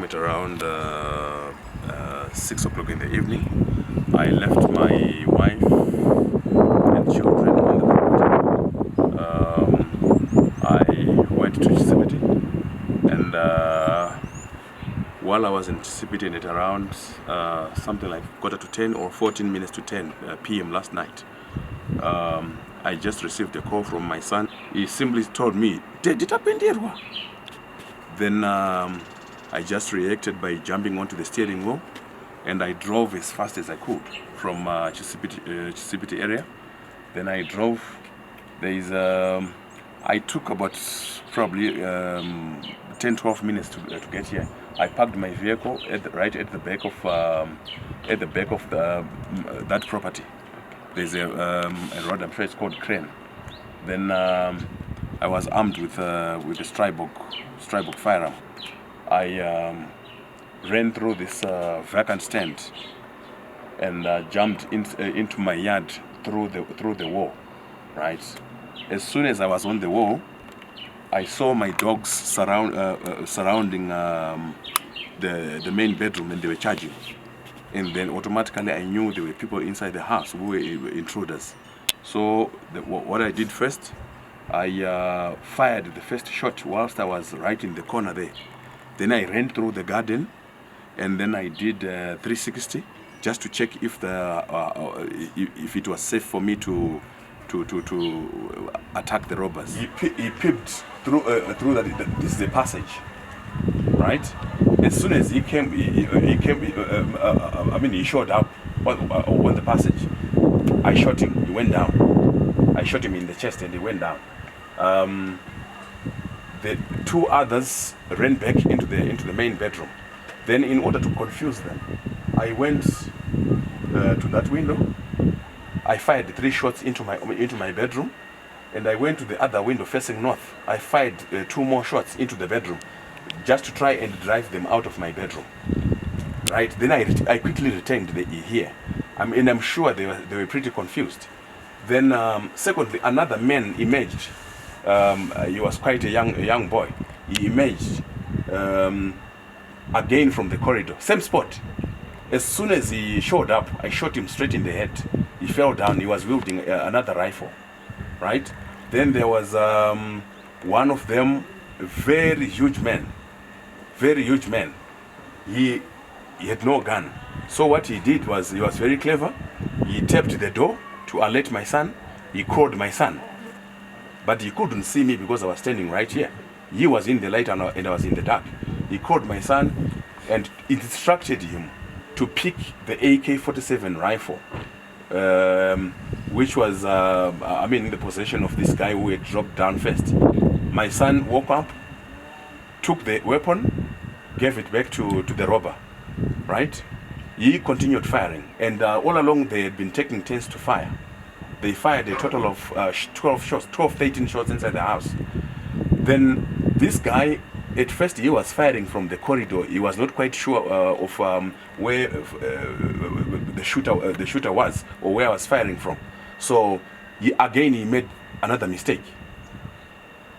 at around 6 o'clock in the evening. I left my wife and children on the property. I went to Chisipiti, and while I was in Chisipiti at around something like 9:45 or 14 minutes to 10 p.m. last night, I just received a call from my son. He simply told me, then I just reacted by jumping onto the steering wheel, and I drove as fast as I could from Chisipiti area. Then I drove. I took about probably 10-12 minutes to get here. I parked my vehicle right at the back of that property. There's a road, I'm sure it's called Crane. Then I was armed with a Stribok firearm. I ran through this vacant stand and jumped into my yard through the wall. Right. As soon as I was on the wall, I saw my dogs surrounding the main bedroom, and they were charging. And then automatically I knew there were people inside the house who were intruders. So what I did first, I fired the first shot whilst I was right in the corner there. Then I ran through the garden, and then I did 360 just to check if it was safe for me to attack the robbers. He peeped through that. This is the passage, right? As soon as he came, he showed up on the passage. I shot him. He went down. I shot him in the chest, and he went down. The two others ran back into the main bedroom. Then, in order to confuse them, I went to that window. I fired 3 shots into my bedroom, and I went to the other window facing north. I fired 2 more shots into the bedroom, just to try and drive them out of my bedroom. Right. Then I quickly returned here. I'm sure they were pretty confused. Then secondly, another man emerged. He was quite a young boy. He emerged again from the corridor, same spot. As soon as he showed up, I shot him straight in the head. He fell down. He was wielding another rifle, right? Then there was one of them, a very huge man. He had no gun. So what he did was, he was very clever. He tapped the door to alert my son. He called my son, but he couldn't see me because I was standing right here. He was in the light and I was in the dark. He called my son and instructed him to pick the AK-47 rifle, which was, in the possession of this guy who had dropped down first. My son woke up, took the weapon, gave it back to the robber, right? He continued firing, and all along they had been taking turns to fire. They fired a total of 13 shots inside the house. Then this guy, at first he was firing from the corridor. He was not quite sure of where the shooter was, or where I was firing from. So he made another mistake.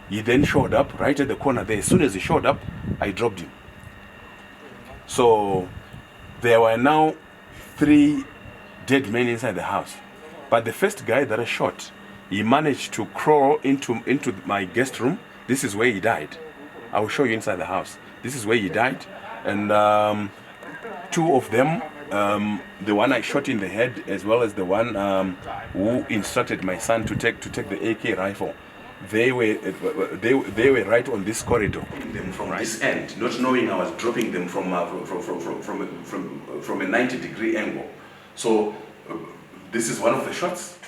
He then showed up right at the corner there. As soon as he showed up, I dropped him. So there were now 3 dead men inside the house. But the first guy that I shot, he managed to crawl into my guest room. This is where he died. I will show you inside the house. This is where he died. And 2 of them, the one I shot in the head, as well as the one who instructed my son to take the AK rifle, they were right on this corridor. Them from this end, not knowing I was dropping them from a 90-degree angle. So this is one of the shots.